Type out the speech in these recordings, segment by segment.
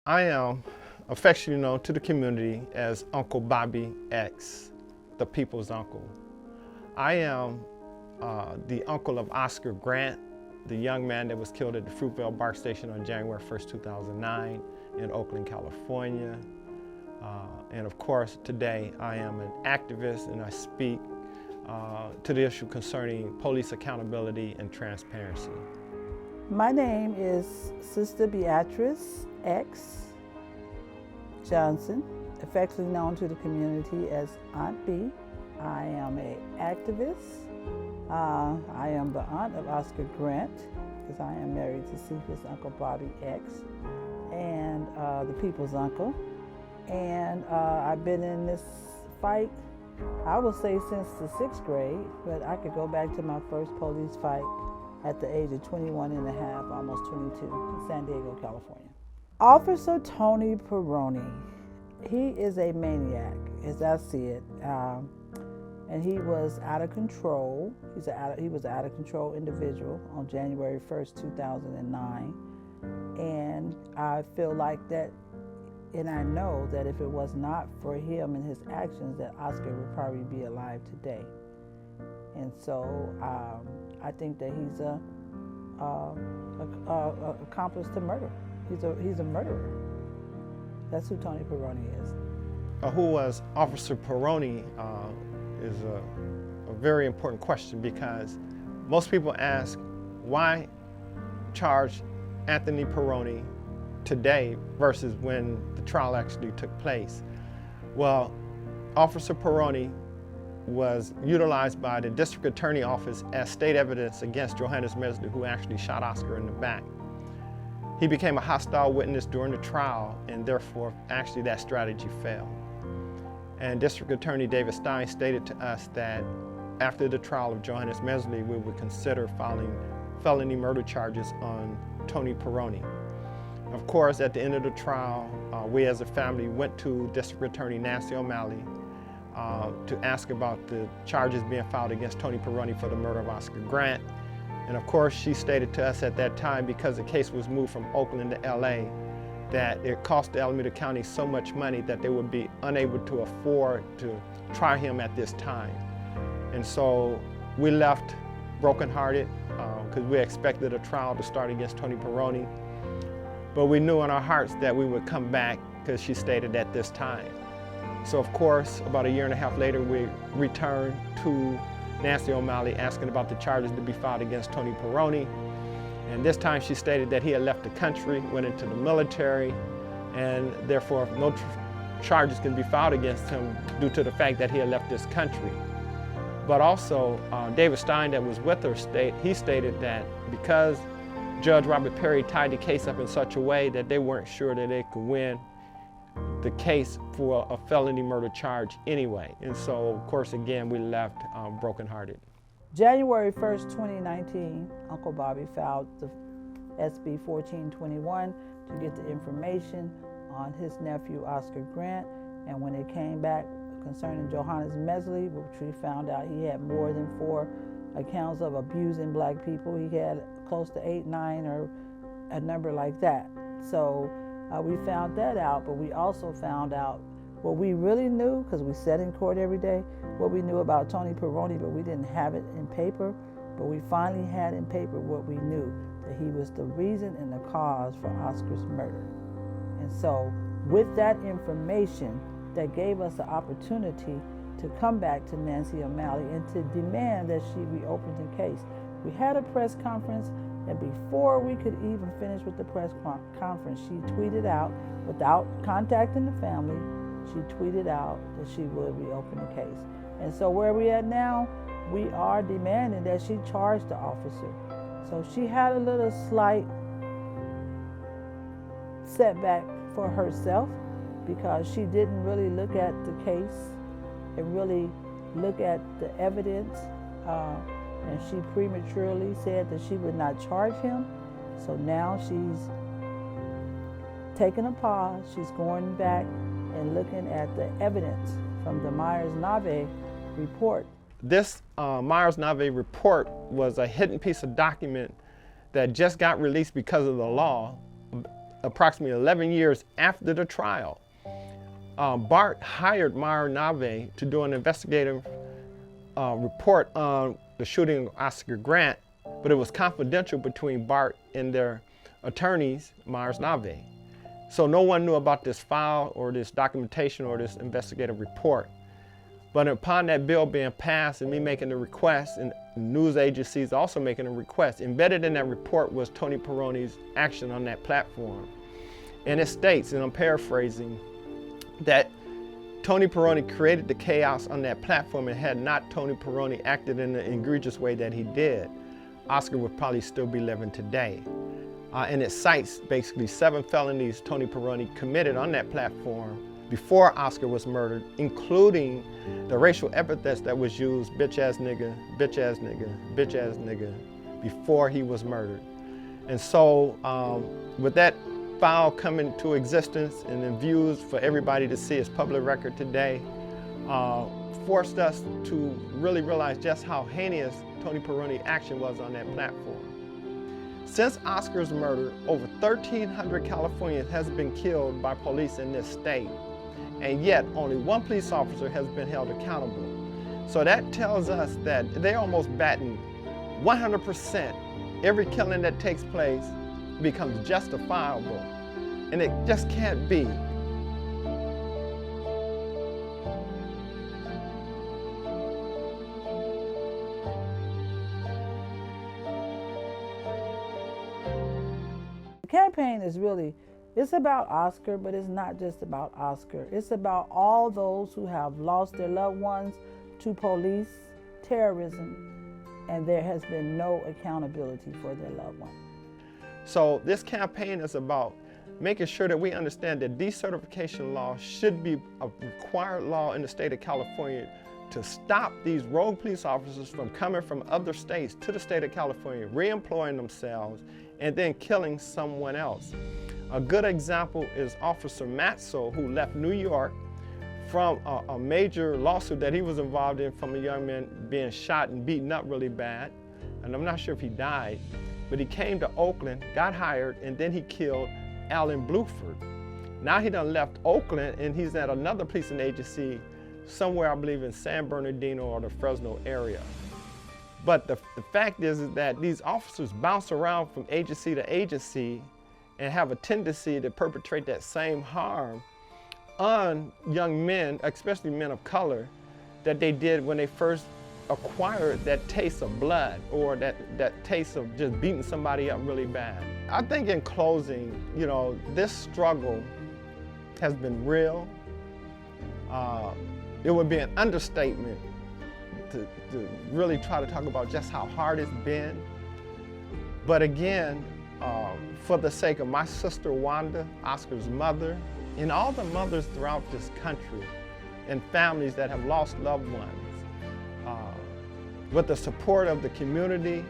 I am affectionately known to the community as Uncle Bobby X, the people's uncle. I am the uncle of Oscar Grant, the young man that was killed at the Fruitvale BART station on January 1st, 2009 in Oakland, California. And of course, today I am an activist and I speak to the issue concerning police accountability and transparency. My name is Sister Beatrice X Johnson, affectionately known to the community as Aunt B. I am an activist. I am the aunt of Oscar Grant, because I am married to Cephas Uncle Bobby X, and the people's uncle. And I've been in this fight, I would say since the 6th grade, but I could go back to my first police fight at the age of 21 and a half, almost 22, in San Diego, California. Officer Tony Perrone, he is a maniac, as I see it. And he was out of control. He was an out of control individual on January 1st, 2009. And I feel like that, and I know that if it was not for him and his actions, that Oscar would probably be alive today. And so I think that he's a accomplice to murder. He's a murderer. That's who Tony Perrone is. Who was Officer Perrone is a very important question, because most people ask, why charge Anthony Perrone today versus when the trial actually took place? Well, Officer Perrone was utilized by the district attorney office as state evidence against Johannes Mesley, who actually shot Oscar in the back. He became a hostile witness during the trial, and therefore actually that strategy failed. And District Attorney David Stein stated to us that after the trial of Johannes Mesley, we would consider filing felony murder charges on Tony Perrone. Of course, at the end of the trial, we as a family went to District Attorney Nancy O'Malley to ask about the charges being filed against Tony Perrone for the murder of Oscar Grant. And of course, she stated to us at that time, because the case was moved from Oakland to LA, that it cost the Alameda County so much money that they would be unable to afford to try him at this time. And so we left brokenhearted, because we expected a trial to start against Tony Perrone. But we knew in our hearts that we would come back, because she stated at this time. So of course, about a year and a half later, we returned to Nancy O'Malley asking about the charges to be filed against Tony Perrone. And this time she stated that he had left the country, went into the military, and therefore no charges can be filed against him due to the fact that he had left this country. But also, David Stein, that was with her, stated that because Judge Robert Perry tied the case up in such a way that they weren't sure that they could win the case for a felony murder charge anyway. And so, of course, again, we left brokenhearted. January 1st, 2019, Uncle Bobby filed the SB 1421 to get the information on his nephew, Oscar Grant. And when it came back concerning Johannes Mesley, which we found out he had more than 4 accounts of abusing black people. He had close to 8, 9, or a number like that. So we found that out, but we also found out what we really knew, because we sat in court every day, what we knew about Tony Perrone, but we didn't have it in paper. But we finally had in paper what we knew, that he was the reason and the cause for Oscar's murder. And so with that information, that gave us the opportunity to come back to Nancy O'Malley and to demand that she reopen the case. We had a press conference, and before we could even finish with the press conference, she tweeted out, without contacting the family, she tweeted out that she would reopen the case. And so where we at now, we are demanding that she charge the officer. So she had a little slight setback for herself, because she didn't really look at the case and really look at the evidence. And she prematurely said that she would not charge him. So now she's taking a pause. She's going back and looking at the evidence from the Myers-Nave report. This Myers-Nave report was a hidden piece of document that just got released because of the law approximately 11 years after the trial, BART hired Meyer Nave to do an investigative report on the shooting of Oscar Grant, but it was confidential between BART and their attorneys, Myers Nave. So no one knew about this file or this documentation or this investigative report. But upon that bill being passed and me making the request, and news agencies also making a request, embedded in that report was Tony Peroni's action on that platform. And it states, and I'm paraphrasing, that Tony Peroni created the chaos on that platform, and had not Tony Peroni acted in the egregious way that he did, Oscar would probably still be living today. And it cites basically 7 felonies Tony Peroni committed on that platform before Oscar was murdered, including the racial epithets that was used, bitch ass nigga, bitch ass nigga, bitch ass nigga, before he was murdered. And so with that file coming to existence and in views for everybody to see as public record today, forced us to really realize just how heinous Tony Peroni's action was on that platform. Since Oscar's murder, over 1,300 Californians has been killed by police in this state, and yet only 1 police officer has been held accountable. So that tells us that they're almost batting 100%. Every killing that takes place becomes justifiable, and it just can't be. The campaign is really, it's about Oscar, but it's not just about Oscar. It's about all those who have lost their loved ones to police, terrorism, and there has been no accountability for their loved ones. So this campaign is about making sure that we understand that decertification law should be a required law in the state of California to stop these rogue police officers from coming from other states to the state of California, re-employing themselves, and then killing someone else. A good example is Officer Matzo, who left New York from a major lawsuit that he was involved in from a young man being shot and beaten up really bad. And I'm not sure if he died, but he came to Oakland, got hired, and then he killed Alan Bluford. Now he done left Oakland and he's at another policing agency somewhere, I believe in San Bernardino or the Fresno area. But the fact is that these officers bounce around from agency to agency and have a tendency to perpetrate that same harm on young men, especially men of color, that they did when they first acquired that taste of blood or that taste of just beating somebody up really bad. I think in closing, you know, this struggle has been real. It would be an understatement to really try to talk about just how hard it's been. But again, for the sake of my sister Wanda, Oscar's mother, and all the mothers throughout this country and families that have lost loved ones, with the support of the community,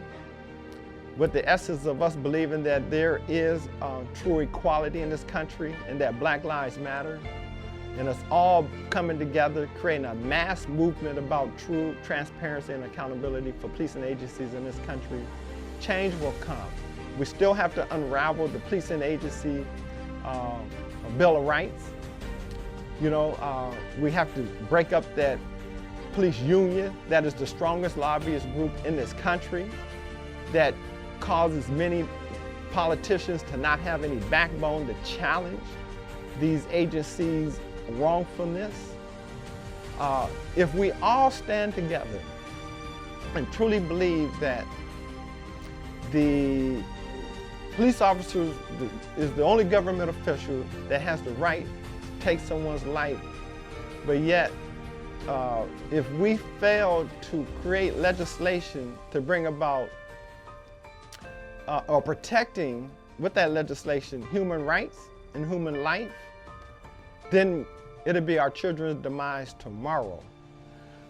with the essence of us believing that there is true equality in this country and that Black Lives Matter, and us all coming together, creating a mass movement about true transparency and accountability for policing agencies in this country, change will come. We still have to unravel the policing agency Bill of Rights. You know, we have to break up that police union that is the strongest lobbyist group in this country, that causes many politicians to not have any backbone to challenge these agencies' wrongfulness. If we all stand together and truly believe that the police officer is the only government official that has the right to take someone's life, but yet if we fail to create legislation to bring about or protecting with that legislation human rights and human life, then it'll be our children's demise tomorrow.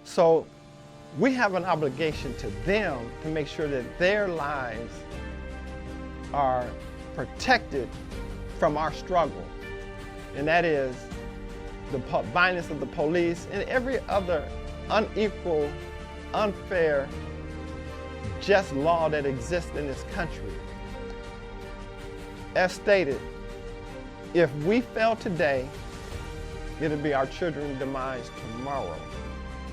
So we have an obligation to them to make sure that their lives are protected from our struggle. And that is the violence of the police and every other unequal, unfair, just law that exists in this country. As stated, If we fail today, it'll be our children's demise tomorrow.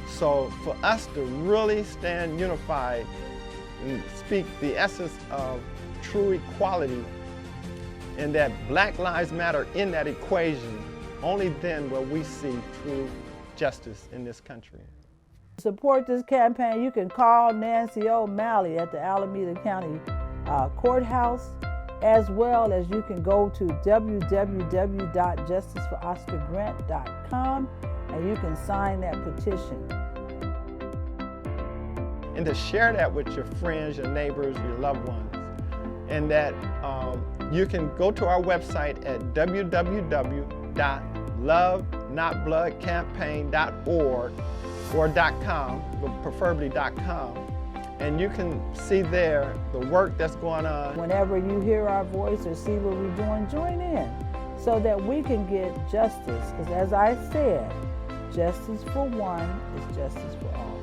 So for us to really stand unified and speak the essence of true equality, and that Black Lives Matter in that equation, only then will we see true justice in this country. To support this campaign, you can call Nancy O'Malley at the Alameda County Courthouse, as well as you can go to www.justiceforoscargrant.com and you can sign that petition. And to share that with your friends, your neighbors, your loved ones. And that you can go to our website at www.lovenotbloodcampaign.org or .com, but preferably .com. And you can see there the work that's going on. Whenever you hear our voice or see what we're doing, join in so that we can get justice. Because as I said, justice for one is justice for all.